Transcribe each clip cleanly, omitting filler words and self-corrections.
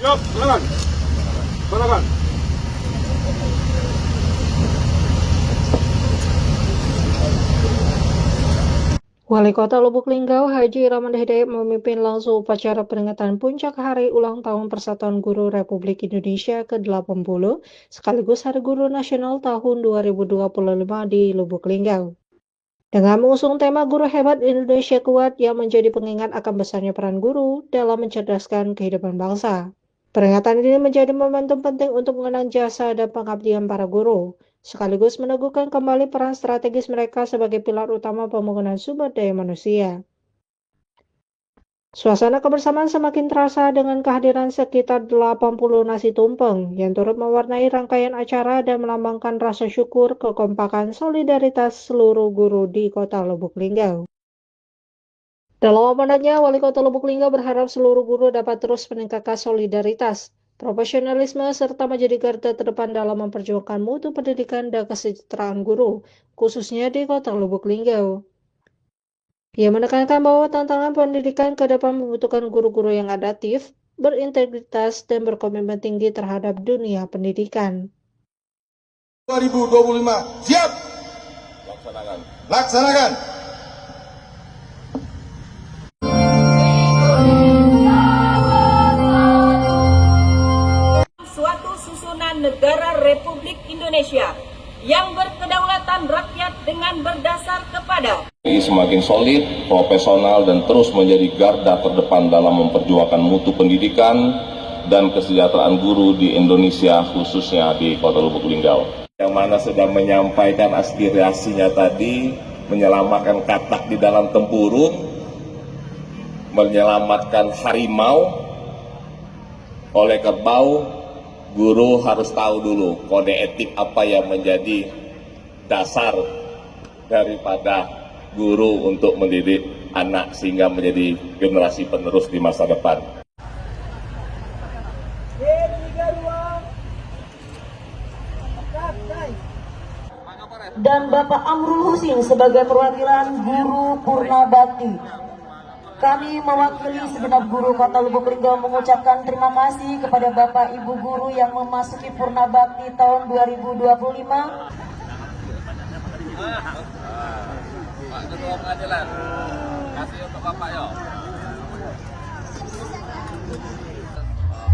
Stop, silakan. Silakan. Wali Kota Lubuk Linggau Haji Rahman Hidayat memimpin langsung upacara peringatan puncak Hari Ulang Tahun Persatuan Guru Republik Indonesia ke-80 sekaligus Hari Guru Nasional tahun 2025 di Lubuk Linggau. Dengan mengusung tema Guru Hebat Indonesia Kuat yang menjadi pengingat akan besarnya peran guru dalam mencerdaskan kehidupan bangsa. Peringatan ini menjadi momentum penting untuk mengenang jasa dan pengabdian para guru, sekaligus meneguhkan kembali peran strategis mereka sebagai pilar utama pembangunan sumber daya manusia. Suasana kebersamaan semakin terasa dengan kehadiran sekitar 80 nasi tumpeng yang turut mewarnai rangkaian acara dan melambangkan rasa syukur, kekompakan, solidaritas seluruh guru di Kota Lubuk Linggau. Dalam amanatnya, Wali Kota Lubuk Linggau berharap seluruh guru dapat terus meningkatkan solidaritas, profesionalisme, serta menjadi garda terdepan dalam memperjuangkan mutu pendidikan dan kesejahteraan guru, khususnya di Kota Lubuk Linggau. Ia menekankan bahwa tantangan pendidikan ke depan membutuhkan guru-guru yang adaptif, berintegritas, dan berkomitmen tinggi terhadap dunia pendidikan. 2025, siap? Laksanakan. Laksanakan. Suatu susunan negara Republik Indonesia yang berkedaulatan rakyat dengan berdasar kepada semakin solid, profesional, dan terus menjadi garda terdepan dalam memperjuangkan mutu pendidikan dan kesejahteraan guru di Indonesia, khususnya di Kota Lubuk Linggau. Yang mana sedang menyampaikan aspirasinya tadi, menyelamatkan katak di dalam tempurung, menyelamatkan harimau oleh kerbau. Guru harus tahu dulu kode etik apa yang menjadi dasar daripada guru untuk mendidik anak sehingga menjadi generasi penerus di masa depan. dan Bapak Amrul Husin sebagai perwakilan Guru Purnabakti. Kami mewakili segenap guru Kota Lubuk Linggau mengucapkan terima kasih kepada Bapak Ibu guru yang memasuki Purnabakti tahun 2025. Pak Ketua Pengadilan, kasih untuk Bapak yuk.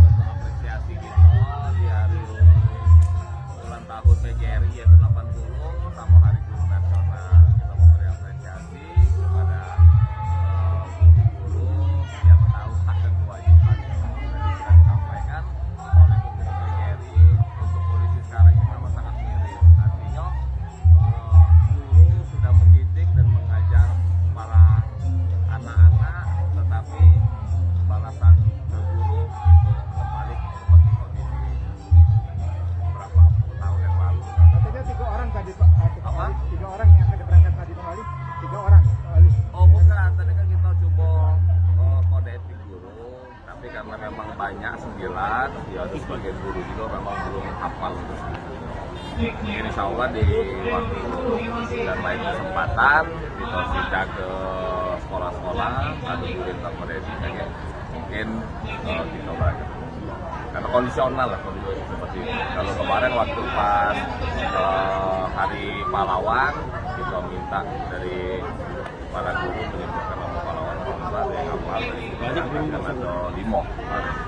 Bentuk apresiasi kita di hari ulang tahun PGRI yang ke-80 sama Hari Guru Nasional. Kita memberi apresiasi kepada guru-guru yang tahu hak dan kewajiban yang sudah disampaikan oleh Guru PGRI. Untuk kondisi sekarang ini memang sangat miris. Artinya guru sudah mendidik dan mengajar para anak-anak, tetapi balasan ke guru itu kembali seperti kondisi beberapa tahun yang lalu. Katanya 3 orang tadi Pak. Apa? 3 orang yang akan berangkat tadi kembali. 3 orang. Oh bukan, tadi kan kita coba kode etik guru, tapi karena memang banyak 9, ya itu sebagai guru juga memang belum hafal. Insya Allah di waktu dan lain kesempatan kita sudah ke sekolah-sekolah atau guru kode etik ya. Mungkin kita belajar karena kondisional lah kondisi seperti itu. Kalau kemarin waktu pas hari pahlawan kita minta dari para guru menyebutkan nama pahlawan yang hafal dari banyak guru ada 5.